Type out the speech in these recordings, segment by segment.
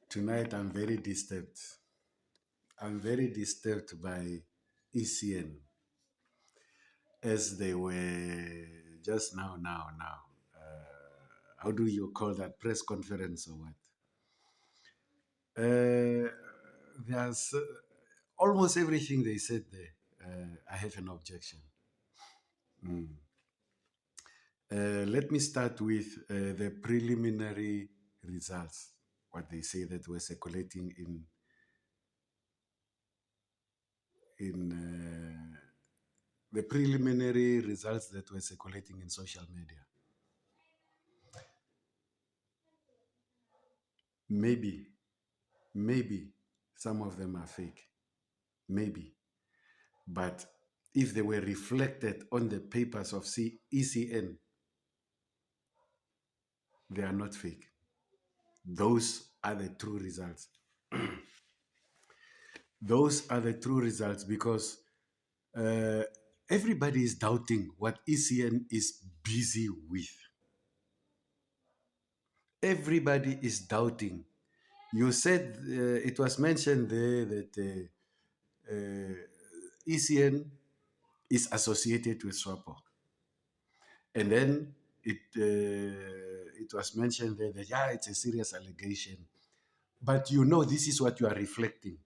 Tonight I'm very disturbed. I'm very disturbed by ECN as they were just now. How do you call that, press conference or what? There's almost everything they said there. I have an objection. Mm. Let me start with the preliminary results, what they say that were circulating in the preliminary results that were circulating in social media. Maybe some of them are fake. Maybe. But if they were reflected on the papers of ECN, they are not fake. Those are the true results. Those are the true results because everybody is doubting what ECN is busy with. Everybody is doubting. You said it was mentioned there that ECN is associated with SWAPO. And then it was mentioned there that, yeah, it's a serious allegation. But you know, this is what you are reflecting.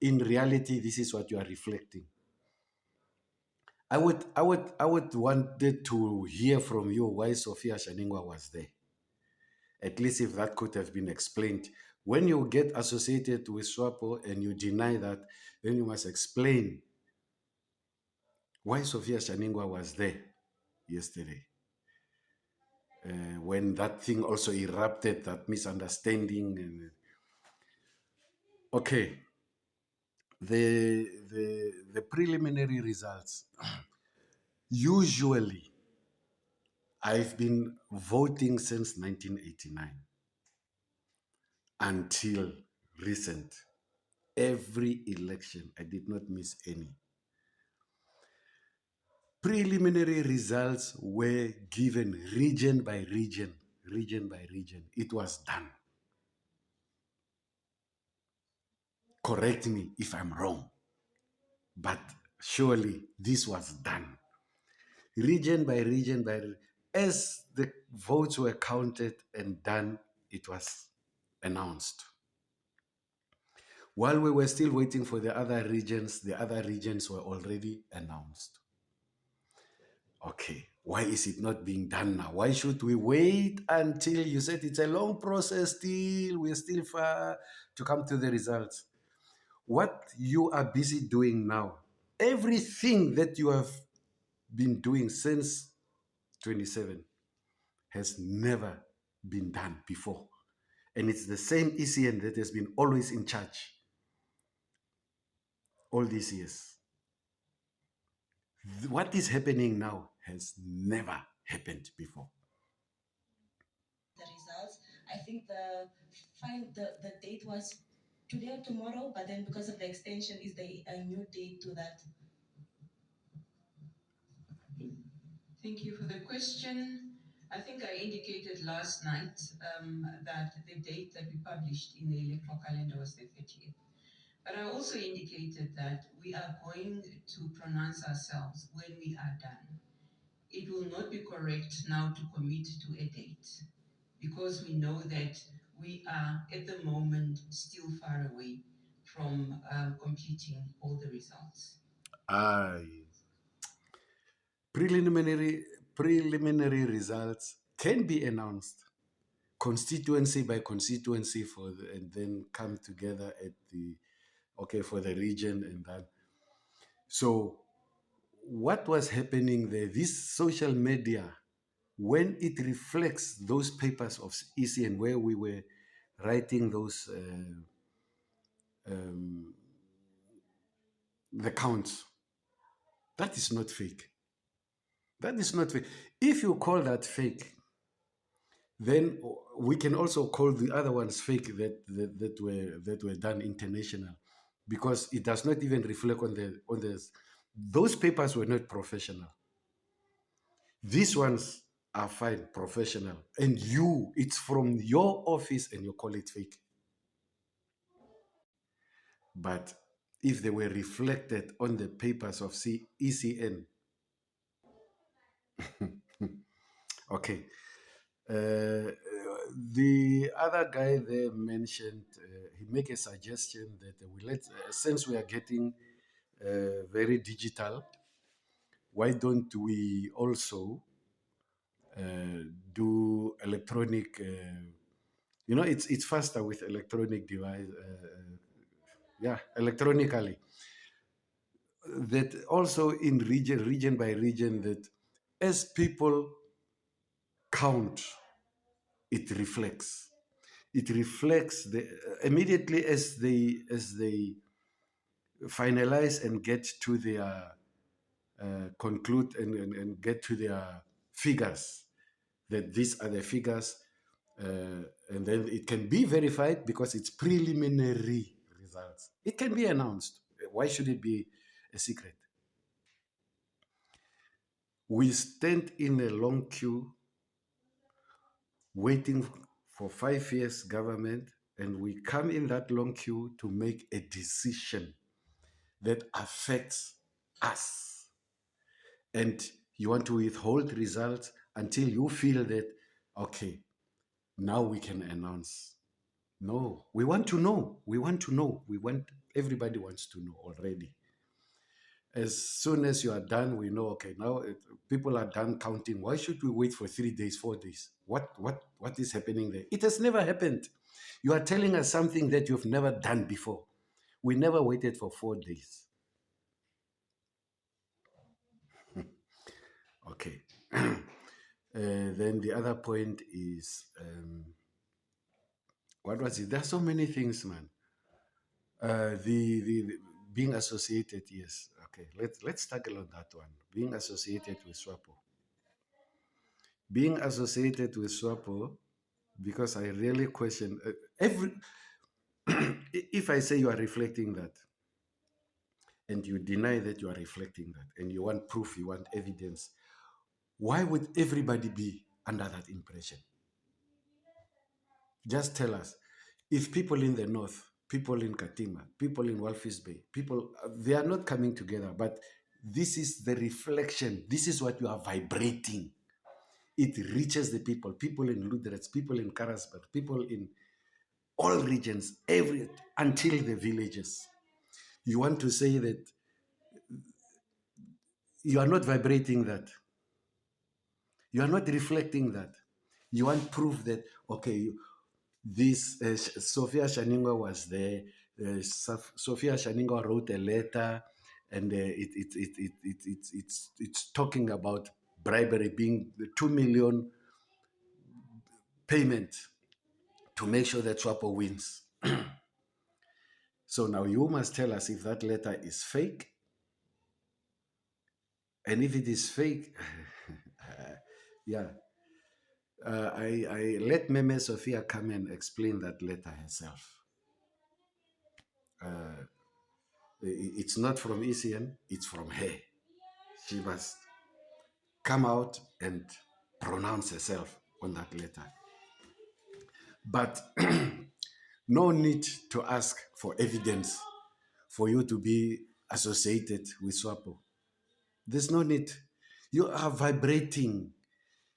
In reality, this is what you are reflecting. I would wanted to hear from you why Sophia Shaningwa was there. At least if that could have been explained. When you get associated with SWAPO and you deny that, then you must explain why Sophia Shaningwa was there yesterday. When that thing also erupted, that misunderstanding. And okay, the preliminary results. Usually, I've been voting since 1989 until recent. Every election, I did not miss any. Preliminary results were given region by region. It was done. Correct me if I'm wrong, but surely this was done. Region by region. As the votes were counted and done, it was announced. While we were still waiting for the other regions were already announced. Okay, why is it not being done now? Why should we wait until you said it's a long process still, we're still far to come to the results? What you are busy doing now, everything that you have been doing since 27 has never been done before. And it's the same ECN that has been always in charge all these years. What is happening now has never happened before. The results, I think the date was today or tomorrow, but then because of the extension, is there a new date to that? Thank you for the question. I think I indicated last night that the date that we published in the electoral calendar was the 30th. But I also indicated that we are going to pronounce ourselves when we are done. It will not be correct now to commit to a date because we know that we are at the moment still far away from completing all the results. Preliminary results can be announced constituency by constituency and then come together at for the region and that. So what was happening there, this social media, when it reflects those papers of ECN where we were writing those the counts, that is not fake. That is not fake. If you call that fake, then we can also call the other ones fake that were done international, because it does not even reflect on the those papers were not professional. These ones are fine, professional, and it's from your office and you call it fake. But if they were reflected on the papers of ECN, okay. The other guy there mentioned, he make a suggestion that we since we are getting very digital, why don't we also do electronic? It's faster with electronic device. Yeah, electronically. That also in region by region, that as people count, it reflects. It reflects the immediately as they finalize and get to their conclude and get to their figures, that these are the figures, and then it can be verified because it's preliminary results. It can be announced. Why should it be a secret? We stand in a long queue waiting for 5 years government, and we come in that long queue to make a decision that affects us. And you want to withhold results until you feel that, okay, now we can announce. No, we want to know. We want to know. Everybody wants to know already. As soon as you are done, we know, okay, now people are done counting. Why should we wait for 3 days, 4 days? What is happening there? It has never happened. You are telling us something that you've never done before. We never waited for 4 days. Okay. Then the other point is, what was it? There are so many things, man. The being associated, yes. Okay, let's tackle on that one. Being associated with SWAPO. Being associated with SWAPO, because I really question every. If I say you are reflecting that, and you deny that you are reflecting that, and you want proof, you want evidence, why would everybody be under that impression? Just tell us. If people in the north, people in Katima, people in Walvis Bay, people, they are not coming together, but this is the reflection. This is what you are vibrating. It reaches the people in Luderitz, people in Karasburg, people in all regions, until the villages. You want to say that you are not vibrating that. You are not reflecting that. You want proof that, okay, this Sophia Shaninga was there. Sophia Shaninga wrote a letter, and it's talking about bribery, being the 2 million payment to make sure that SWAPO wins. So now you must tell us if that letter is fake, and if it is fake, yeah. I let Meme Sophia come and explain that letter herself. It's not from ECN, it's from her. She must come out and pronounce herself on that letter. But no need to ask for evidence for you to be associated with SWAPO. There's no need. You are vibrating.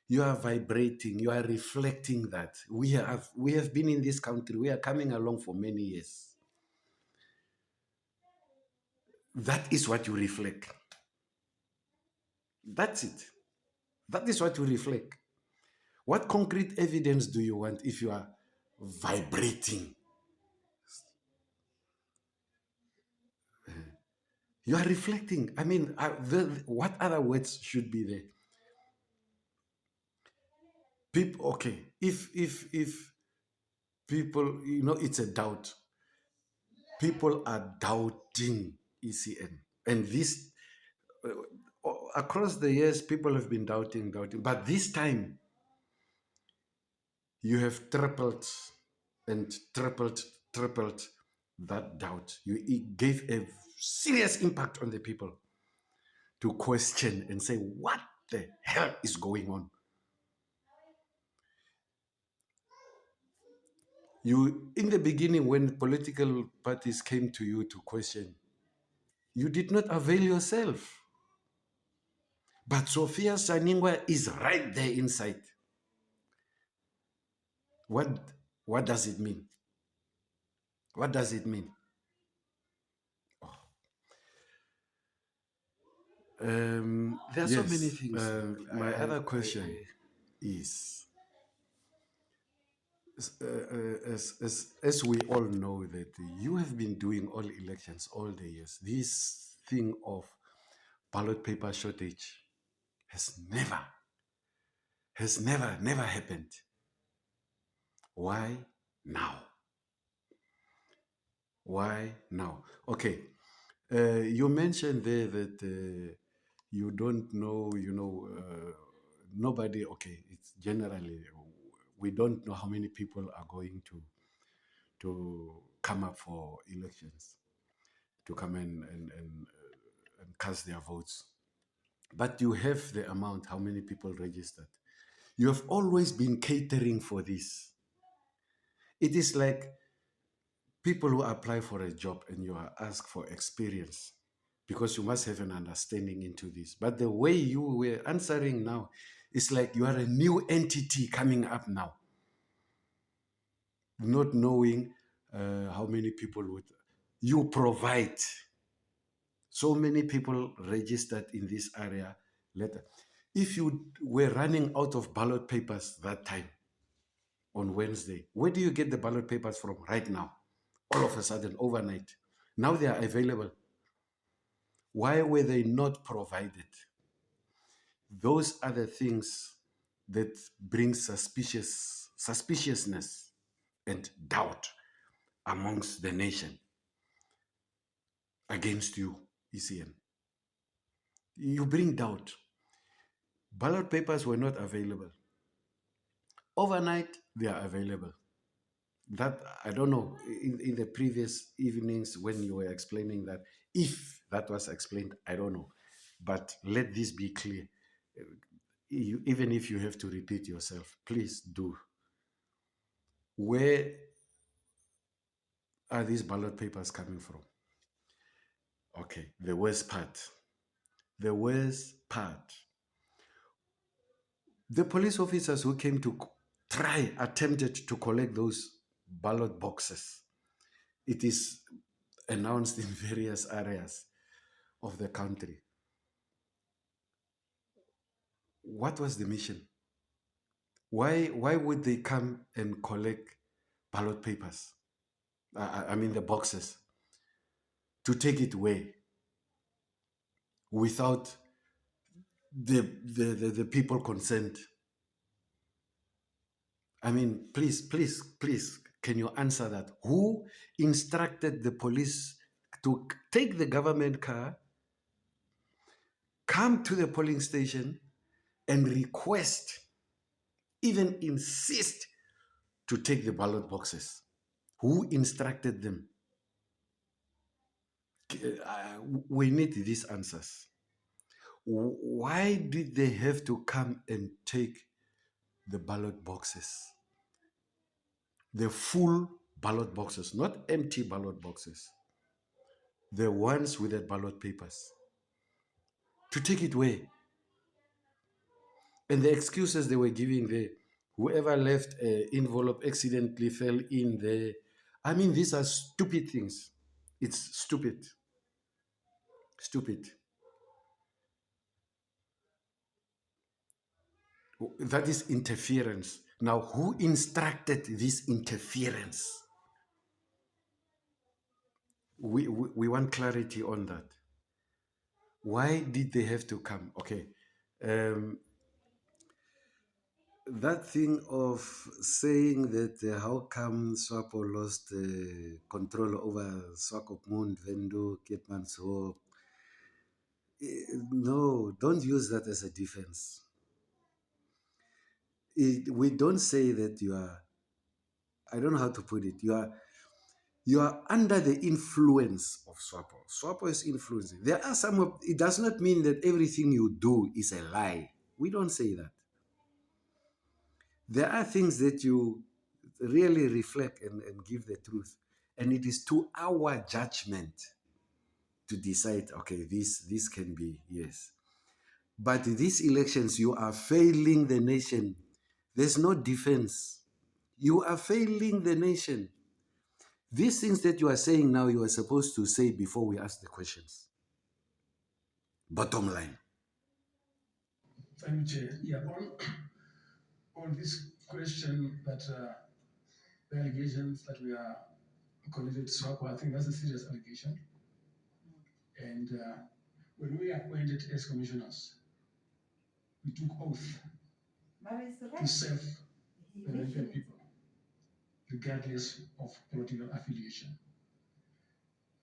You are vibrating. You are reflecting that. We have been in this country. We are coming along for many years. That is what you reflect. That's it. That is what you reflect. What concrete evidence do you want if you are vibrating? You are reflecting. I mean, what other words should be there? People, okay. If people, it's a doubt. People are doubting ECN, and this across the years, people have been doubting. But this time, you have tripled and tripled that doubt. It gave a serious impact on the people to question and say, what the hell is going on? You, in the beginning, when political parties came to you to question, you did not avail yourself. But Sophia Saningwa is right there inside. What, what does it mean? What does it mean? There are so many Yes. things. My other question is, as we all know that you have been doing all elections all the years, this thing of ballot paper shortage never happened. Why now? Why now? Okay. You mentioned there that you don't know, nobody, okay, it's generally, we don't know how many people are going to come up for elections, to come and cast their votes. But you have the amount, how many people registered. You have always been catering for this. It is like people who apply for a job and you are asked for experience because you must have an understanding into this. But the way you were answering now, it's like you are a new entity coming up now, not knowing how many people would you provide. So many people registered in this area later. If you were running out of ballot papers that time on Wednesday, where do you get the ballot papers from right now? All of a sudden, overnight. Now they are available. Why were they not provided? Those are the things that bring suspiciousness and doubt amongst the nation against you, ECN. You bring doubt. Ballot papers were not available. Overnight, they are available. That, I don't know, in the previous evenings when you were explaining that, if that was explained, I don't know. But let this be clear. Even if you have to repeat yourself, please do. Where are these ballot papers coming from? Okay, the worst part. The worst part. The police officers who came to attempted to collect those ballot boxes. It is announced in various areas of the country. What was the mission? Why would they come and collect ballot papers? I mean the boxes, to take it away without the people concerned. I mean, please, can you answer that? Who instructed the police to take the government car, come to the polling station, and request, even insist, to take the ballot boxes? Who instructed them? We need these answers. Why did they have to come and take the ballot boxes? The full ballot boxes, not empty ballot boxes. The ones with the ballot papers. To take it away. And the excuses they were giving there, whoever left an envelope accidentally fell in there. I mean, these are stupid things. It's stupid. Stupid. That is interference. Now, who instructed this interference? We want clarity on that. Why did they have to come? Okay. That thing of saying that how come SWAPO lost control over Swakopmund, Vendo, Keetmanshoop. No, don't use that as a defense. We don't say that you are, I don't know how to put it, you are under the influence of SWAPO. SWAPO is influencing. There are some of, it does not mean that everything you do is a lie. We don't say that. There are things that you, really reflect and give the truth. And it is to our judgment to decide, okay, this can be, yes. But these elections, you are failing the nation. There's no defense. You are failing the nation. These things that you are saying now, you are supposed to say before we ask the questions. Bottom line. Thank you, Chair. Yeah, on this question that the allegations that we are connected to SWAPO, I think that's a serious allegation. And when we are appointed as commissioners, we took oath to serve the American people, regardless of political affiliation.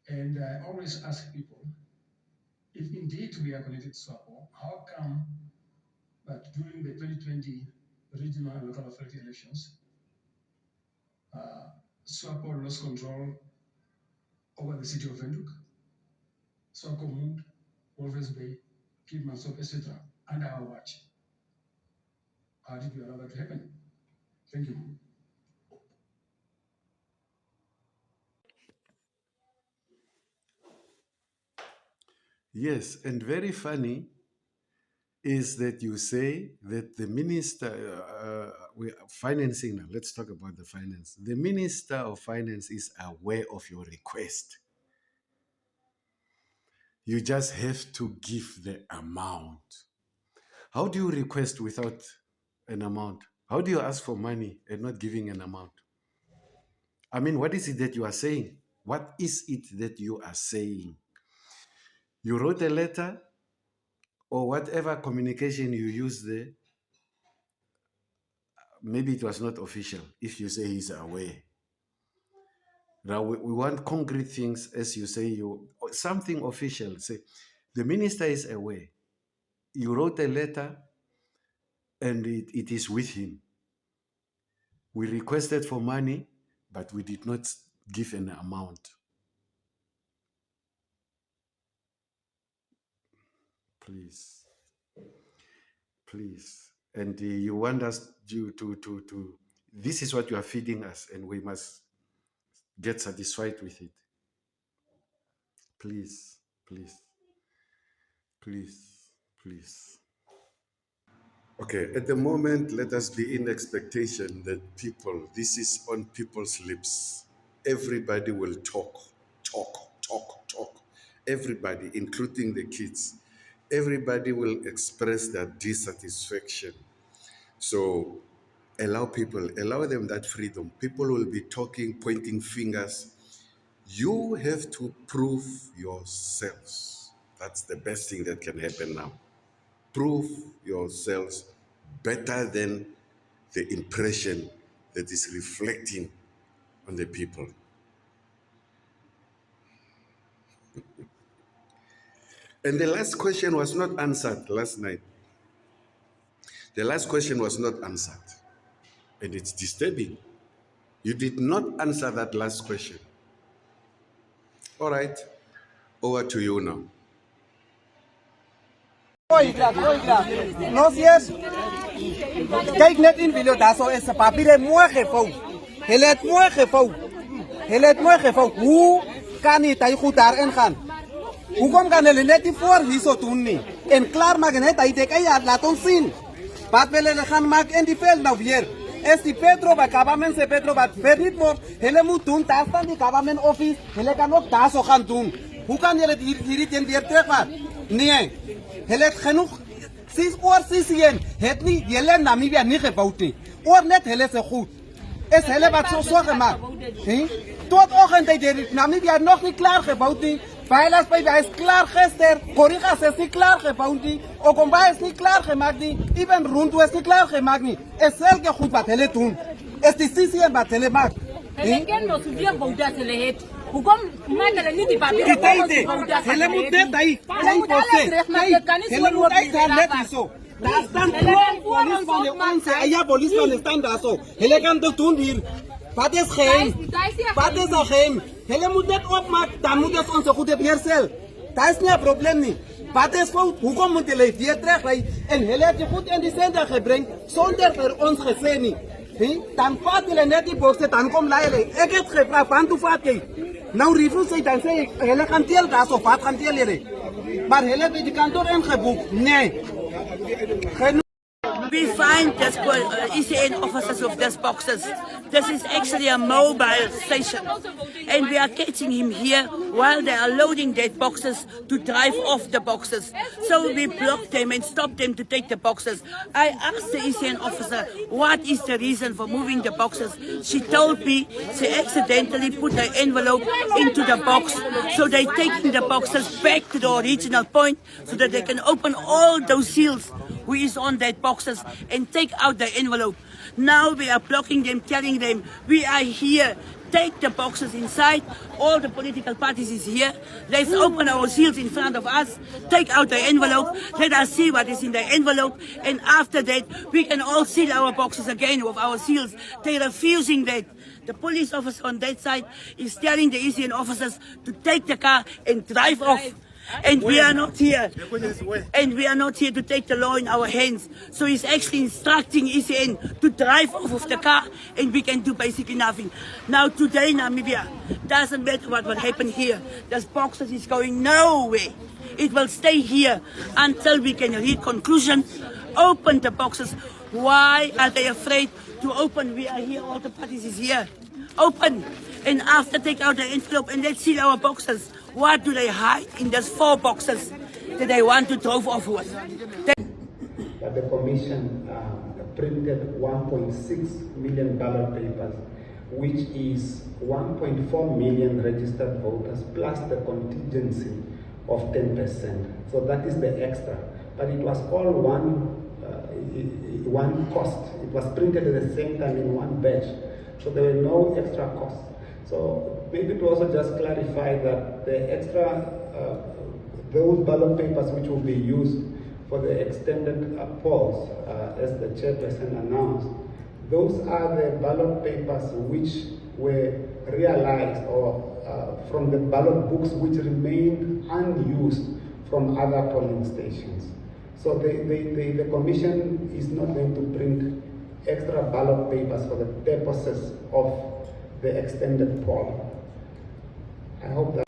And I always ask people, if indeed we are connected to SWAPO, how come that during the 2020 regional and local authority elections, SWAPO lost control over the city of Windhoek, Swakopmund, Walvis Bay, Kidmansop, etc., under our watch? How did we allow that to happen? Thank you. Yes, and very funny is that you say that the minister, we are financing now, let's talk about the finance. The minister of finance is aware of your request. You just have to give the amount. How do you request without an amount? How do you ask for money and not giving an amount? I mean, what is it that you are saying? What is it that you are saying? You wrote a letter or whatever communication you use there. Maybe it was not official if you say he's aware. Now we want concrete things, as you say, something official. Say, the minister is aware. You wrote a letter and it is with him. We requested for money, but we did not give an amount. Please. Please. And you want us to this is what you are feeding us, and we must get satisfied with it. Please, please, please, please. Okay, at the moment, let us be in expectation that this is on people's lips. Everybody will talk. Everybody, including the kids. Everybody will express their dissatisfaction. So allow them that freedom. People will be talking, pointing fingers. You have to prove yourselves. That's the best thing that can happen now. Prove yourselves better than the impression that is reflecting on the people. And the last question was not answered last night. The last question was not answered. And it's disturbing. You did not answer that last question. All right, over to you now. Nog eens. Kijk net in video, daar zo is zijn papier mooi gevouwen. Hij heeft mooi gevouwen. Hij heeft mooi gevouwen. Hoe kan hij goed daarin gaan? Hoe kan hij net niet voor wie zo doen niet? En klaar maken het, hij denkt, ja, laat ons zien. Wat willen we gaan maken in die veld nou weer? Is die Petro bij government, Petro wat ver niet wordt. Hij moet doen, daar staan die government office. Hij kan ook daar zo gaan doen. Hoe kan je het hier weer teruggaan? Nee. Hij heeft genoeg. Sinds oor CCN het niet, jullie Namibia niet gebouwd niet. Oor net heel ze goed. Is heel wat zo gemaakt. Tot ochtend is Namibia nog niet klaar gebouwd niet. Veilig bij is klaar gisteren. Corrigas is niet klaar gebouwd niet. Okomba is niet klaar gemaakt niet. Even Rundu is niet klaar gemaakt niet. Is zelke goed wat jullie doen. Is die CCN wat jullie maakt. Ele quer nos ver voltar se ele het. Hoe kom maak niet die papier? Hele moet net aí. Hele moet uit daar net zo. Daar staan police van de onze. Ja, police van de staan daar zo. Hele kan dat doen hier. Wat is geheim? Wat is er geheim? Hele moet net opmaken. Dan moet het onze goede herstel. Dat is niet een probleem niet. Wat is fout? Hoe komt het weer terug? En hele heeft je goed in die center gebracht zonder voor ons gezien niet. Dan vat hulle net die bokse, dan kom laai hulle. Ek het gevra van toe vat jy. Nou refuse sy dan sê hulle gaan teel daar so vat gaan teel hulle. Maar hulle het die kantoor ingeboek. Nee. We find this ECN officers of these boxes. This is actually a mobile station. And we are catching him here while they are loading dead boxes to drive off the boxes. So we blocked them and stopped them to take the boxes. I asked the ECN officer, what is the reason for moving the boxes? She told me she accidentally put the envelope into the box. So they're taking the boxes back to the original point so that they can open all those seals who is on that boxes and take out the envelope. Now we are blocking them, telling them, we are here, take the boxes inside, all the political parties is here, let's open our seals in front of us, take out the envelope, let us see what is in the envelope, and after that we can all seal our boxes again with our seals. They're refusing that. The police officer on that side is telling the ECN officers to take the car and drive off. And we are not here. And we are not here to take the law in our hands. So he's actually instructing ECN to drive off of the car and we can do basically nothing. Now today Namibia, doesn't matter what will happen here. This boxes is going nowhere. It will stay here until we can reach conclusion. Open the boxes. Why are they afraid to open? We are here, all the parties is here. Open. And after take out the envelope and let's seal our boxes. What do they hide in those 4 boxes that they want to drove off with? That the Commission printed 1.6 million ballot papers, which is 1.4 million registered voters plus the contingency of 10%. So that is the extra. But it was all one cost. It was printed at the same time in one batch. So there were no extra costs. So maybe to also just clarify that the extra, those ballot papers which will be used for the extended polls, as the chairperson announced, those are the ballot papers which were realized or from the ballot books which remained unused from other polling stations. So the Commission is not going to print extra ballot papers for the purposes of the extended poll. I hope that